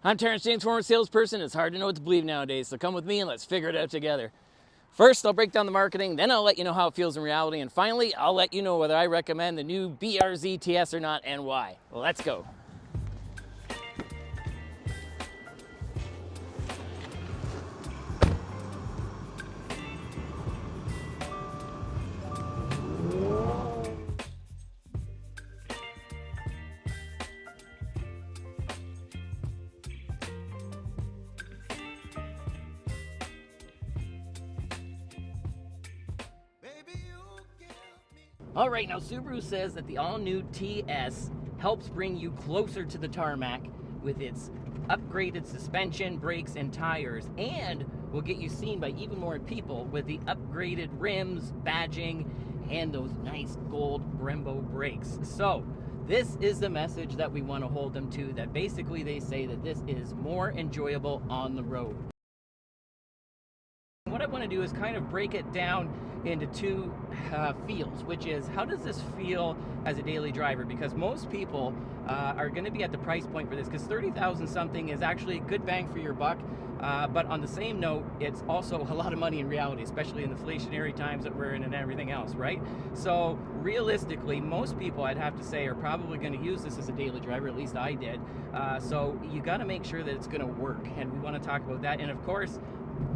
I'm Terrance James, former salesperson. It's hard to know what to believe nowadays, so come with me and let's figure it out together. First, I'll break down the marketing, then I'll let you know how it feels in reality, and finally, I'll let you know whether I recommend the new BRZ TS or not and why. Let's go. All right, now Subaru says that the all-new TS helps bring you closer to the tarmac with its upgraded suspension, brakes, and tires, and will get you seen by even more people with the upgraded rims, badging, and those nice gold Brembo brakes. So this is the message that we want to hold them to, that basically they say that this is more enjoyable on the road. What I want to do is kind of break it down into two feels, which is how does this feel as a daily driver? Because most people are going to be at the price point for this, because 30,000 something is actually a good bang for your buck, but on the same note, it's also a lot of money in reality, especially in the inflationary times that we're in and everything else, right? So realistically, most people, I'd have to say, are probably going to use this as a daily driver. At least I did. So you got to make sure that it's going to work, and we want to talk about that. And of course,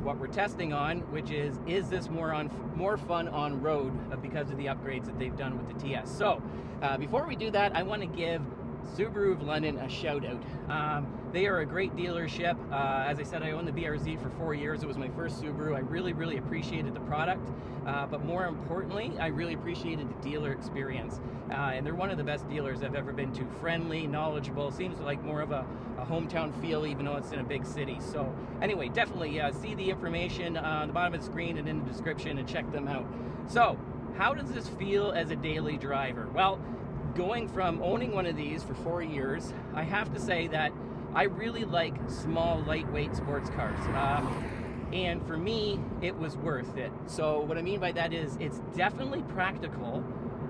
what we're testing on, which is this more fun on road because of the upgrades that they've done with the TS. So before we do that, I want to give Subaru of London a shout out. They are a great dealership. As I said, I owned the BRZ for 4 years. It was my first Subaru. I really appreciated the product, but more importantly, I really appreciated the dealer experience. And they're one of the best dealers I've ever been to. Friendly, knowledgeable, seems like more of a hometown feel, even though it's in a big city. So anyway, definitely see the information on the bottom of the screen and in the description and check them out. So how does this feel as a daily driver? Well, going from owning one of these for 4 years, I have to say that I really like small, lightweight sports cars. And for me, it was worth it. So what I mean by that is it's definitely practical,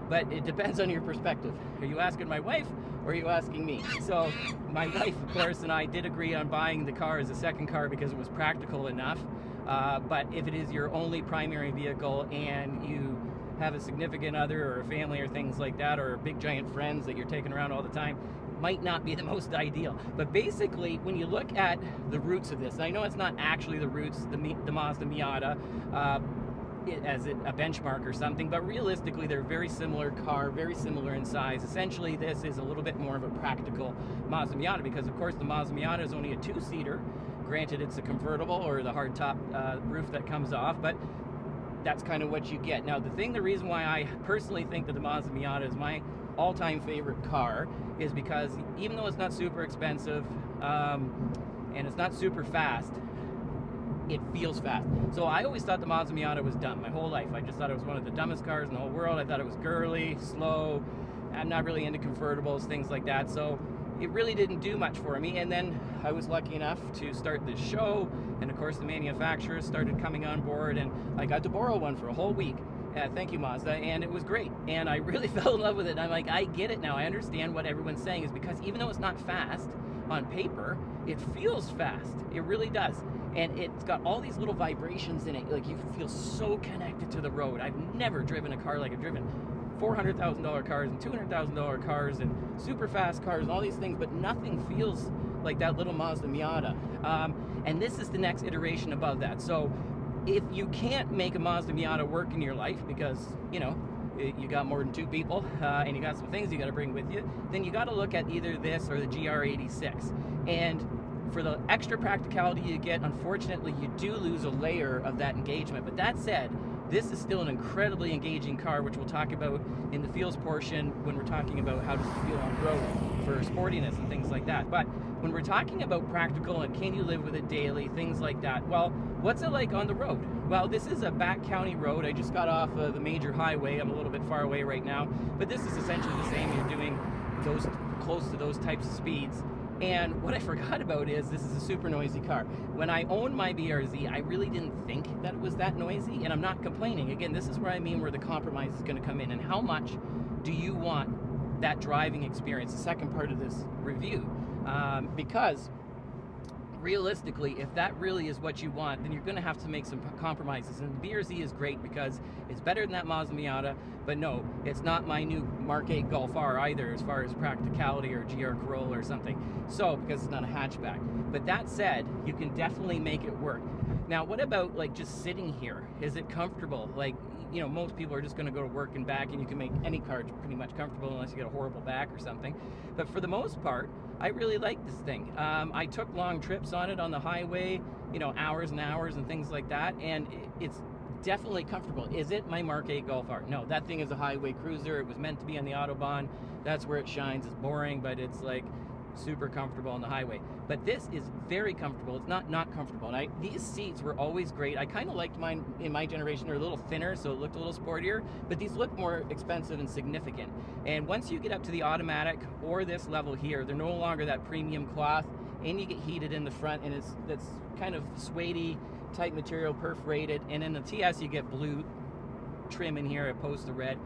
but it depends on your perspective. Are you asking my wife or are you asking me? So my wife, of course, and I did agree on buying the car as a second car because it was practical enough. But if it is your only primary vehicle and you have a significant other or a family or things like that, or big giant friends that you're taking around all the time, might not be the most ideal. But basically, when you look at the roots of this, and I know it's not actually the roots, the Mazda Miata, as a benchmark or something, but realistically they're very similar car, very similar in size. Essentially this is a little bit more of a practical Mazda Miata, because of course the Mazda Miata is only a two-seater. Granted, it's a convertible or the hardtop roof that comes off, but that's kind of what you get. Now the reason why I personally think that the Mazda Miata is my all-time favorite car is because even though it's not super expensive and it's not super fast, it feels fast. So I always thought the Mazda Miata was dumb my whole life. I just thought it was one of the dumbest cars in the whole world. I thought it was girly, slow. I'm not really into convertibles, things like that. So it really didn't do much for me. And then I was lucky enough to start this show, and of course the manufacturers started coming on board, and I got to borrow one for a whole week. Thank you, Mazda, and it was great. And I really fell in love with it. And I'm like, I get it now. I understand what everyone's saying, is because even though it's not fast on paper, it feels fast. It really does. And it's got all these little vibrations in it. Like, you feel so connected to the road. I've never driven a car like I've driven $400,000 cars and $200,000 cars and super fast cars and all these things, but nothing feels like that little Mazda Miata. And this is the next iteration above that. So if you can't make a Mazda Miata work in your life because, you know, you got more than two people and you got some things you got to bring with you, then you got to look at either this or the GR86. And for the extra practicality you get, unfortunately, you do lose a layer of that engagement. But that said, this is still an incredibly engaging car, which we'll talk about in the feels portion when we're talking about how does it feel on road for sportiness and things like that. But when we're talking about practical and can you live with it daily, things like that, well, what's it like on the road? Well, this is a back county road. I just got off the major highway. I'm a little bit far away right now, but this is essentially the same. You're doing those close to those types of speeds. And what I forgot about is this is a super noisy car. When I owned my BRZ, I really didn't think that it was that noisy, and I'm not complaining. Again, this is where I mean where the compromise is going to come in, and how much do you want that driving experience, the second part of this review. Because realistically, if that really is what you want, then you're going to have to make some compromises. And the BRZ is great because it's better than that Mazda Miata, but no, it's not my new Mark 8 Golf R either as far as practicality or GR Corolla or something. So, because it's not a hatchback. But that said, you can definitely make it work. Now, what about like just sitting here? Is it comfortable? Like, you know, most people are just going to go to work and back, and you can make any car pretty much comfortable unless you get a horrible back or something. But for the most part, I really like this thing. I took long trips on it on the highway, you know, hours and hours and things like that, and it's definitely comfortable. Is it my Mark 8 Golf R? No, that thing is a highway cruiser. It was meant to be on the Autobahn. That's where it shines. It's boring, but it's like super comfortable on the highway. But this is very comfortable. It's not comfortable. And these seats were always great. I kind of liked mine in my generation. They're a little thinner, so it looked a little sportier, but these look more expensive and significant. And once you get up to the automatic or this level here, they're no longer that premium cloth, and you get heated in the front, and that's kind of suede type material, perforated. And in the TS, you get blue trim in here opposed to red,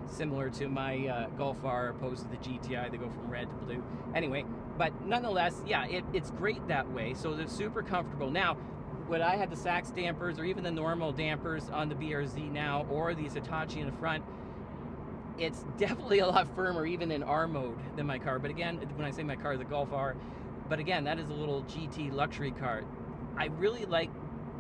similar to my Golf R opposed to the GTI. They go from red to blue. Anyway, but nonetheless, yeah, it's great that way. So they're super comfortable. Now, when I had the Sachs dampers or even the normal dampers on the BRZ now, or these Hitachi in the front, it's definitely a lot firmer even in R mode than my car. But again, when I say my car, the Golf R, but again, that is a little GT luxury car. I really like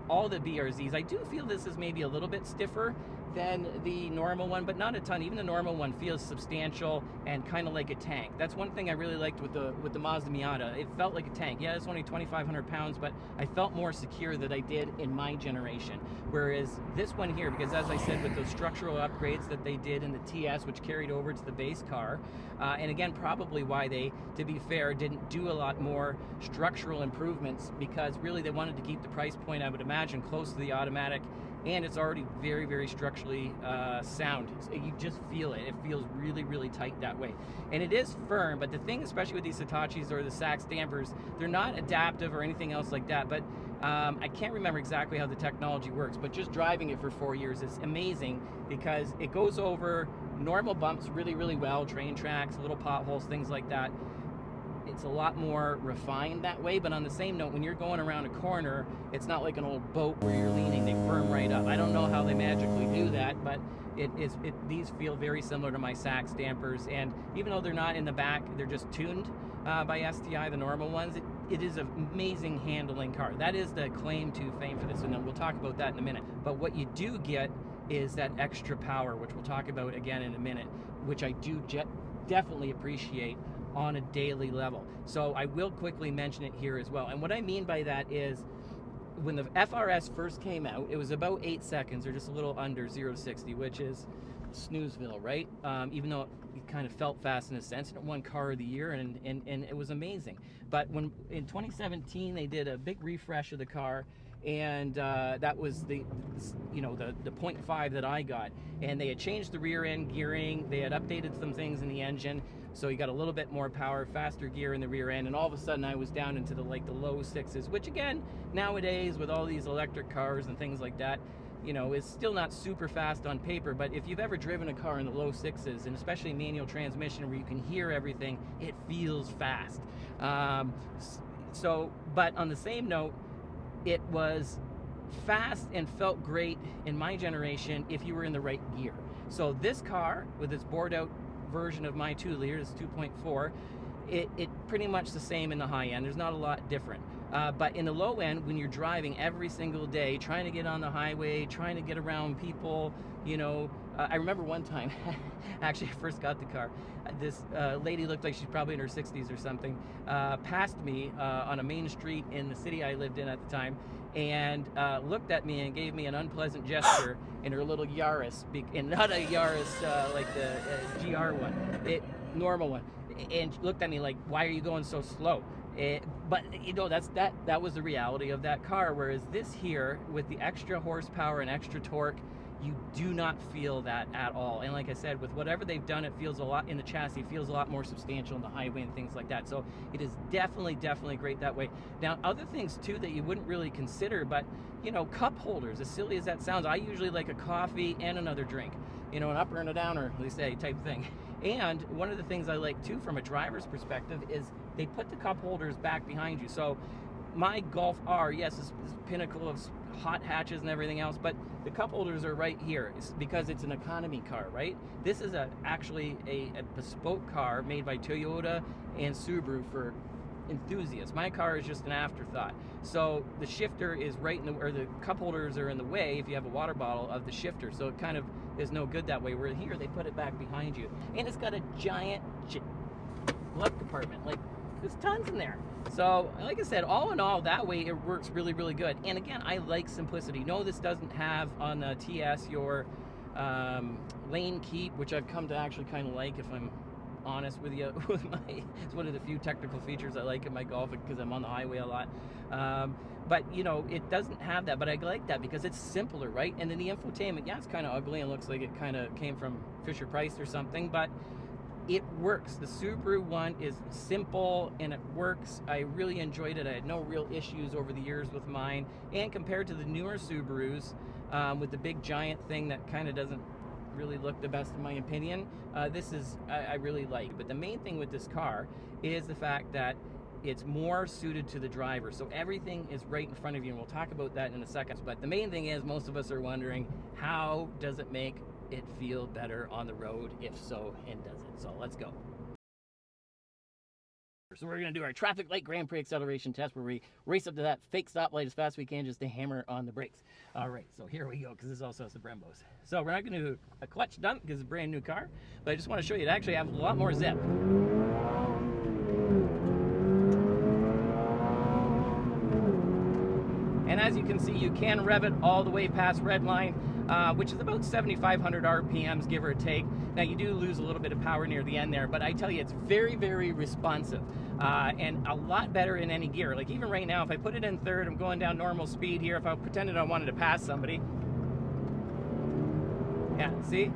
all the BRZs. I do feel this is maybe a little bit stiffer than the normal one, but not a ton. Even the normal one feels substantial and kind of like a tank. That's one thing I really liked with the Mazda Miata. It felt like a tank. Yeah, it's only 2,500 pounds, but I felt more secure than I did in my generation. Whereas this one here, because as I said, with those structural upgrades that they did in the TS, which carried over to the base car, and again, probably why they, to be fair, didn't do a lot more structural improvements, because really they wanted to keep the price point, I would imagine, close to the automatic. And it's already very, very structurally sound. You just feel it. It feels really, really tight that way. And it is firm, but the thing, especially with these Hitachis or the Sachs dampers, they're not adaptive or anything else like that. But I can't remember exactly how the technology works, but just driving it for 4 years is amazing, because it goes over normal bumps really, really well, train tracks, little potholes, things like that. It's a lot more refined that way. But on the same note, when you're going around a corner, it's not like an old boat where you're leaning, they firm right up. I don't know how they magically do that, but these feel very similar to my Sachs dampers. And even though they're not in the back, they're just tuned by STI, the normal ones. It is an amazing handling car. That is the claim to fame for this, and then we'll talk about that in a minute. But what you do get is that extra power, which we'll talk about again in a minute, which I do definitely appreciate on a daily level. So I will quickly mention it here as well. And what I mean by that is, when the FRS first came out, it was about 8 seconds, or just a little under 0 to 60, which is snoozeville, right? Even though it kind of felt fast in a sense, and it won car of the year, and it was amazing. But when in 2017 they did a big refresh of the car, and that was the 0.5 that I got, and they had changed the rear end gearing, they had updated some things in the engine, so you got a little bit more power, faster gear in the rear end, and all of a sudden I was down into the low sixes, which again, nowadays with all these electric cars and things like that, you know, is still not super fast on paper. But if you've ever driven a car in the low sixes, and especially manual transmission where you can hear everything, it feels fast. But on the same note, it was fast and felt great in my generation if you were in the right gear. So this car, with its bored out version of my 2 liter, it's 2.4, it pretty much the same in the high end. There's not a lot different. But in the low end, when you're driving every single day, trying to get on the highway, trying to get around people, you know, I remember one time, actually I first got the car, this lady looked like she's probably in her 60s or something, passed me on a main street in the city I lived in at the time, and looked at me and gave me an unpleasant gesture in her little Yaris, and not a Yaris like the GR one, normal one, and looked at me like, why are you going so slow? But you know, that was the reality of that car. Whereas this here, with the extra horsepower and extra torque, you do not feel that at all. And like I said, with whatever they've done, it feels a lot in the chassis, it feels a lot more substantial in the highway and things like that. So it is definitely great that way. Now, other things too that you wouldn't really consider, but you know, cup holders, as silly as that sounds, I usually like a coffee and another drink, you know, an upper and a downer, at least a type thing. And one of the things I like too from a driver's perspective is they put the cup holders back behind you. So my Golf R, yes, is pinnacle of hot hatches and everything else, but the cup holders are right here. It's because it's an economy car, right? This is actually a bespoke car made by Toyota and Subaru for enthusiasts. My car is just an afterthought. So the shifter is right in the, or the cup holders are in the way if you have a water bottle of the shifter. So it kind of is no good that way. Where here they put it back behind you, and it's got a giant glove compartment. Like, there's tons in there. So like I said, all in all, that way it works really, really good. And again, I like simplicity. No, this doesn't have on the TS your lane keep, which I've come to actually kind of like, if I'm honest with you. It's one of the few technical features I like in my Golf because I'm on the highway a lot. But you know, it doesn't have that, but I like that because it's simpler, right? And then the infotainment, yeah, it's kind of ugly and looks like it kind of came from Fisher-Price or something, but it works. The Subaru one is simple and it works. I really enjoyed it. I had no real issues over the years with mine. And compared to the newer Subarus, with the big giant thing that kind of doesn't really look the best in my opinion, this is, I really like. But the main thing with this car is the fact that it's more suited to the driver. So everything is right in front of you, and we'll talk about that in a second. But the main thing is, most of us are wondering, how does it make it feel better on the road? If so, and does it? So let's go. So we're going to do our traffic light Grand Prix acceleration test, where we race up to that fake stoplight as fast as we can just to hammer on the brakes. All right, so here we go, because this also has the Brembos. So we're not going to do a clutch dump because it's a brand new car, but I just want to show you it actually has a lot more zip. And as you can see, you can rev it all the way past redline, which is about 7,500 RPMs, give or take. Now, you do lose a little bit of power near the end there, but I tell you, it's very, very responsive, and a lot better in any gear. Like, even right now, if I put it in third, I'm going down normal speed here. If I pretended I wanted to pass somebody, yeah, see?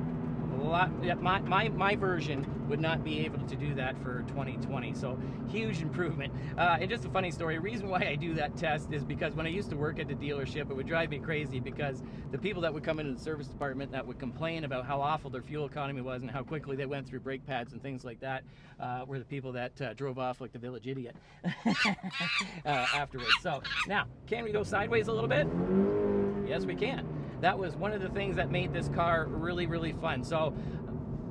A lot, yeah, my version would not be able to do that for 2020, so huge improvement. And just a funny story, the reason why I do that test is because when I used to work at the dealership, it would drive me crazy because the people that would come into the service department that would complain about how awful their fuel economy was and how quickly they went through brake pads and things like that were the people that drove off like the village idiot afterwards. So now, can we go sideways a little bit? Yes, we can. That was one of the things that made this car really, really fun. So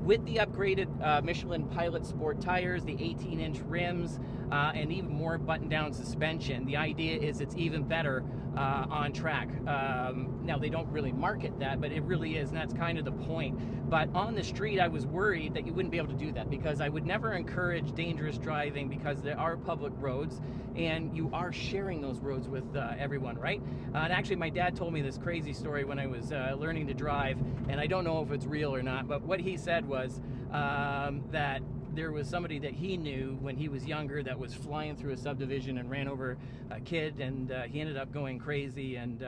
with the upgraded Michelin Pilot Sport tires, the 18-inch rims, and even more button-down suspension, the idea is it's even better on track. Now, they don't really market that, but it really is, and that's kind of the point. But on the street, I was worried that you wouldn't be able to do that, because I would never encourage dangerous driving, because there are public roads, and you are sharing those roads with everyone, right? And actually, my dad told me this crazy story when I was learning to drive, and I don't know if it's real or not, but what he said was that there was somebody that he knew when he was younger that was flying through a subdivision and ran over a kid, and he ended up going crazy, and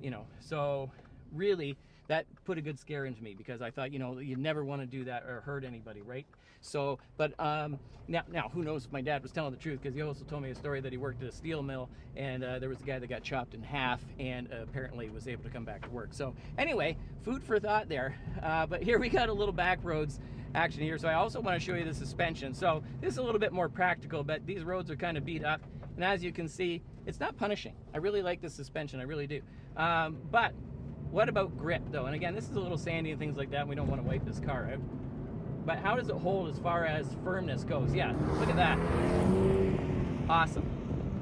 you know, so really that put a good scare into me, because I thought, you know, you never want to do that or hurt anybody, right? So, but now who knows if my dad was telling the truth, because he also told me a story that he worked at a steel mill, and there was a guy that got chopped in half and apparently was able to come back to work. So anyway, food for thought there. But here we got a little back roads action here. So I also want to show you the suspension. So this is a little bit more practical, but these roads are kind of beat up, and as you can see, it's not punishing. I really like the suspension, I really do. But what about grip though? And again, this is a little sandy and things like that, and we don't want to wipe this car out. But how does it hold as far as firmness goes? Yeah, look at that. Awesome.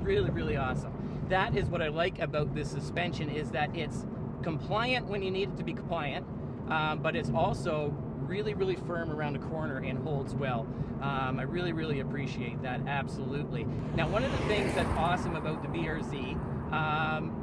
Really, really awesome. That is what I like about this suspension, is that it's compliant when you need it to be compliant, but it's also really, really firm around the corner and holds well. I really, really appreciate that, absolutely. Now, one of the things that's awesome about the BRZ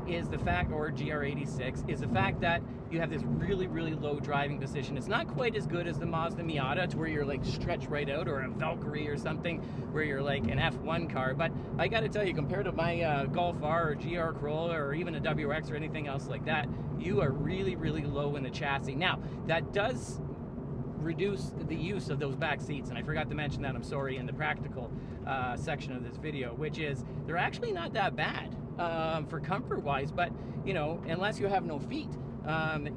is the fact, or GR86, is the fact that you have this really, really low driving position. It's not quite as good as the Mazda Miata, to where you're like stretched right out, or a Valkyrie or something, where you're like an F1 car. But I gotta tell you, compared to my Golf R or GR Corolla or even a WRX or anything else like that, you are really, really low in the chassis. Now, that does reduce the use of those back seats, and I forgot to mention that, I'm sorry, in the practical section of this video, which is they're actually not that bad for comfort wise, but you know, unless you have no feet,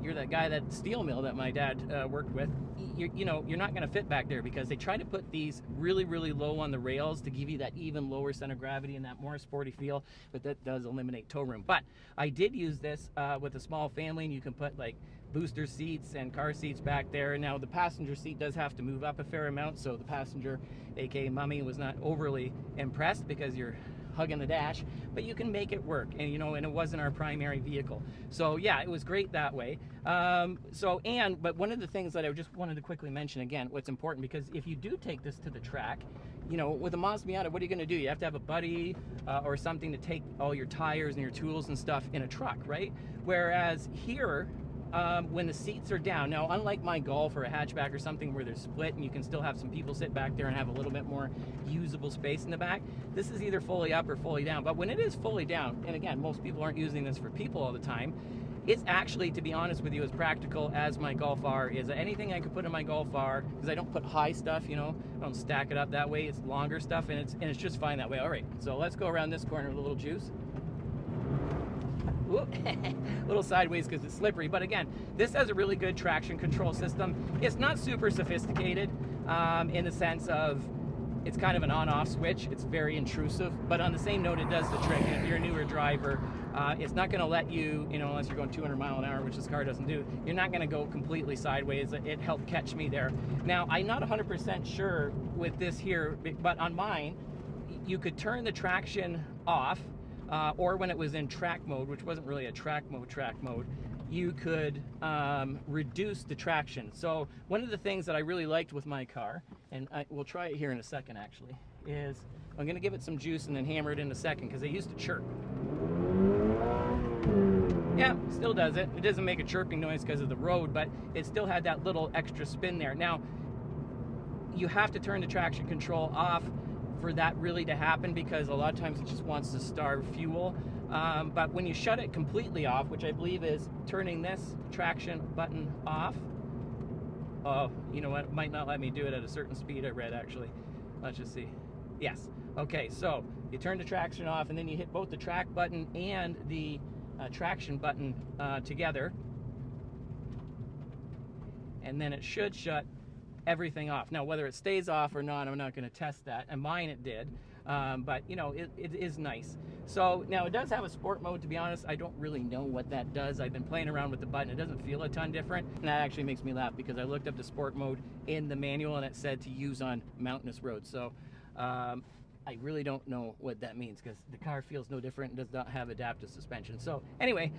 you're that guy, that steel mill that my dad worked with, you're not going to fit back there because they try to put these really, really low on the rails to give you that even lower center of gravity and that more sporty feel, but that does eliminate toe room. But I did use this with a small family, and you can put like booster seats and car seats back there. Now the passenger seat does have to move up a fair amount, so the passenger, aka mommy, was not overly impressed because you're hugging the dash, but you can make it work, and and it wasn't our primary vehicle, so yeah, it was great that way. But one of the things that I just wanted to quickly mention again, what's important, because if you do take this to the track, with a Mazda Miata, what are you going to do? You have to have a buddy or something to take all your tires and your tools and stuff in a truck, right? Whereas here, when the seats are down, now unlike my Golf or a hatchback or something where they're split and you can still have some people sit back there and have a little bit more usable space in the back, this is either fully up or fully down. But when it is fully down, and again, most people aren't using this for people all the time, it's actually, to be honest with you, as practical as my Golf R is. Anything I could put in my Golf R, because I don't put high stuff, I don't stack it up that way. It's longer stuff, and it's just fine that way. All right, so let's go around this corner with a little juice. A little sideways because it's slippery, but again, this has a really good traction control system. It's not super sophisticated in the sense of it's kind of an on-off switch. It's very intrusive, but on the same note, it does the trick. And if you're a newer driver, it's not going to let you, unless you're going 200 mile an hour, which this car doesn't do, you're not going to go completely sideways. It helped catch me there. Now, I'm not 100% sure with this here, but on mine, you could turn the traction off, or when it was in track mode, which wasn't really a track mode, you could reduce the traction. So one of the things that I really liked with my car, and we'll try it here in a second actually, is I'm going to give it some juice and then hammer it in a second, because they used to chirp. Yeah, still does it. It doesn't make a chirping noise because of the road, but it still had that little extra spin there. Now, you have to turn the traction control off for that really to happen, because a lot of times it just wants to starve fuel. But when you shut it completely off, which I believe is turning this traction button off, oh, you know what, it might not let me do it at a certain speed, I read actually. Let's just see. Yes. Okay, so you turn the traction off, and then you hit both the track button and the traction button together, and then it should shut everything off. Now, whether it stays off or not, I'm not going to test that, and mine it did, but it is nice. So now it does have a sport mode. To be honest, I don't really know what that does. I've been playing around with the button. It doesn't feel a ton different, and that actually makes me laugh, because I looked up the sport mode in the manual and it said to use on mountainous roads. So I really don't know what that means, because the car feels no different and does not have adaptive suspension. So anyway,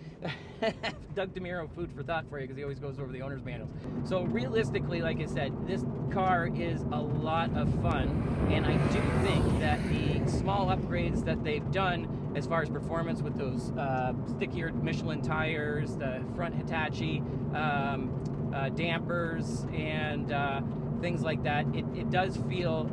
Doug DeMiro, food for thought for you, because he always goes over the owner's manuals. So realistically, like I said, this car is a lot of fun, and I do think that the small upgrades that they've done as far as performance with those stickier Michelin tires, the front Hitachi dampers, and things like that, it does feel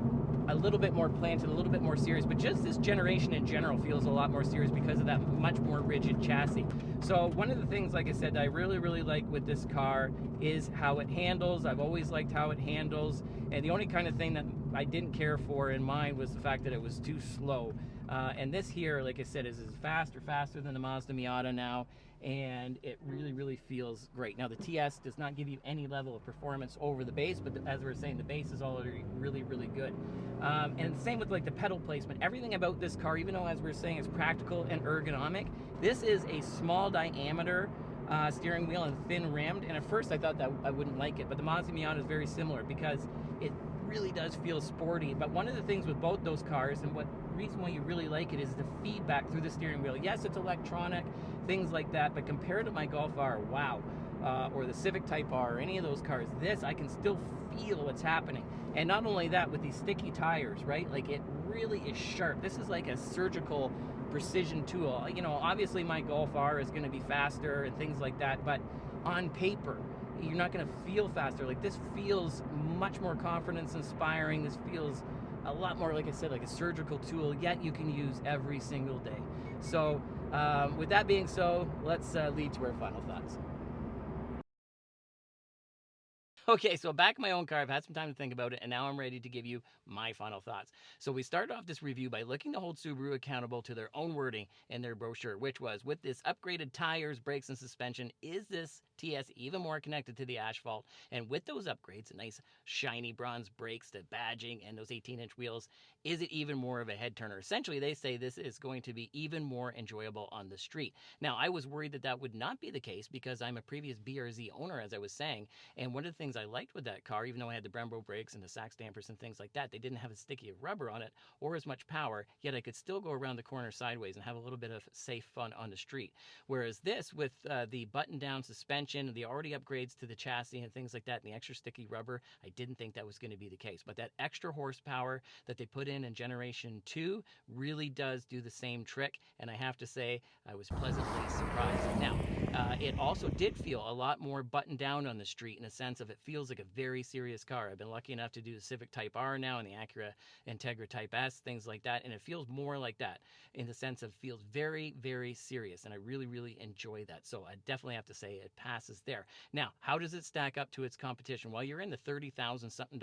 a little bit more planted, a little bit more serious, but just this generation in general feels a lot more serious because of that much more rigid chassis. So one of the things, like I said, I really, really like with this car is how it handles. I've always liked how it handles, and the only kind of thing that I didn't care for in mine was the fact that it was too slow. And this here, like I said, is faster than the Mazda Miata now, and it really, really feels great. Now, the TS does not give you any level of performance over the base, but as we were saying, the base is already really, really good. And same with like the pedal placement. Everything about this car, even though as we were saying it's practical and ergonomic, this is a small diameter steering wheel and thin rimmed. And at first I thought that I wouldn't like it, but the Mazda Miata is very similar because it really does feel sporty. But one of the things with both those cars, and what reason why you really like it, is the feedback through the steering wheel. Yes, it's electronic, things like that, but compared to my Golf R, wow, or the Civic Type R, or any of those cars, this, I can still feel what's happening. And not only that, with these sticky tires, right, like it really is sharp. This is like a surgical precision tool. Obviously my Golf R is going to be faster and things like that, but on paper, you're not going to feel faster. Like, this feels much more confidence inspiring. This feels a lot more, like I said, like a surgical tool, yet you can use every single day. So with that being so, let's lead to our final thoughts. Okay, so back in my own car, I've had some time to think about it, and now I'm ready to give you my final thoughts. So we started off this review by looking to hold Subaru accountable to their own wording in their brochure, which was, with this upgraded tires, brakes, and suspension, is this TS even more connected to the asphalt? And with those upgrades, nice shiny bronze brakes, the badging, and those 18-inch wheels, is it even more of a head turner? Essentially, they say this is going to be even more enjoyable on the street. Now, I was worried that that would not be the case because I'm a previous BRZ owner, as I was saying, and one of the things I liked with that car, even though I had the Brembo brakes and the sax dampers and things like that, they didn't have as sticky of rubber on it or as much power, yet I could still go around the corner sideways and have a little bit of safe fun on the street. Whereas this, with the button-down suspension, the already upgrades to the chassis and things like that, and the extra sticky rubber, I didn't think that was going to be the case. But that extra horsepower that they put in Generation 2 really does do the same trick, and I have to say, I was pleasantly surprised. Now, it also did feel a lot more buttoned down on the street in a sense of it feels like a very serious car. I've been lucky enough to do the Civic Type R now and the Acura Integra Type S, things like that, and it feels more like that in the sense of feels very, very serious, and I really, really enjoy that. So I definitely have to say it passes there. Now, how does it stack up to its competition? Well, you're in the $30,000 something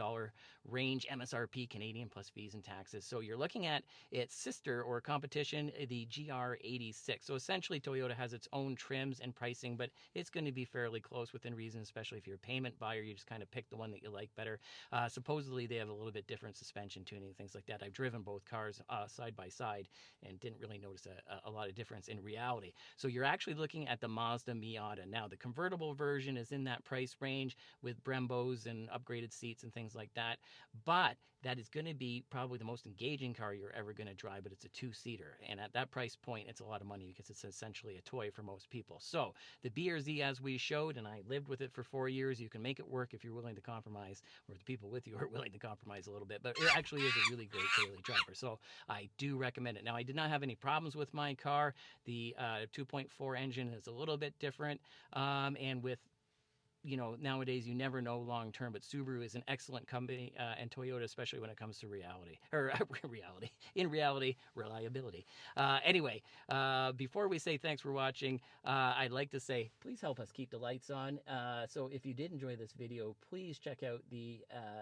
range, MSRP Canadian plus fees and taxes. So you're looking at its sister or competition, the GR86. So essentially, Toyota has its own trims and pricing, but it's going to be fairly close within reason, especially if you're a payment buyer. You just kind of pick the one that you like better. Supposedly, they have a little bit different suspension tuning, things like that. I've driven both cars side by side and didn't really notice a lot of difference in reality. So you're actually looking at the Mazda Miata. Now, the convertible version is in that price range with Brembos and upgraded seats and things like that. But that is going to be probably the most engaging car you're ever going to drive, but it's a two-seater. And at that price point, it's a lot of money because it's essentially a toy for most people. So the BRZ, as we showed, and I lived with it for 4 years, you can make it work if you're willing to compromise, or the people with you are willing to compromise a little bit. But it actually is a really great daily driver. So I do recommend it. Now, I did not have any problems with my car. The 2.4 engine is a little bit different. And with nowadays you never know long term, but Subaru is an excellent company, and Toyota, especially when it comes to reality, or reliability. Anyway, before we say thanks for watching, I'd like to say, please help us keep the lights on. So if you did enjoy this video, please check out the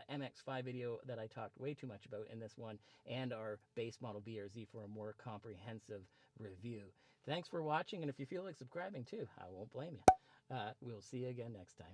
MX-5 video that I talked way too much about in this one, and our base model BRZ for a more comprehensive review. Thanks for watching, and if you feel like subscribing too, I won't blame you. We'll see you again next time.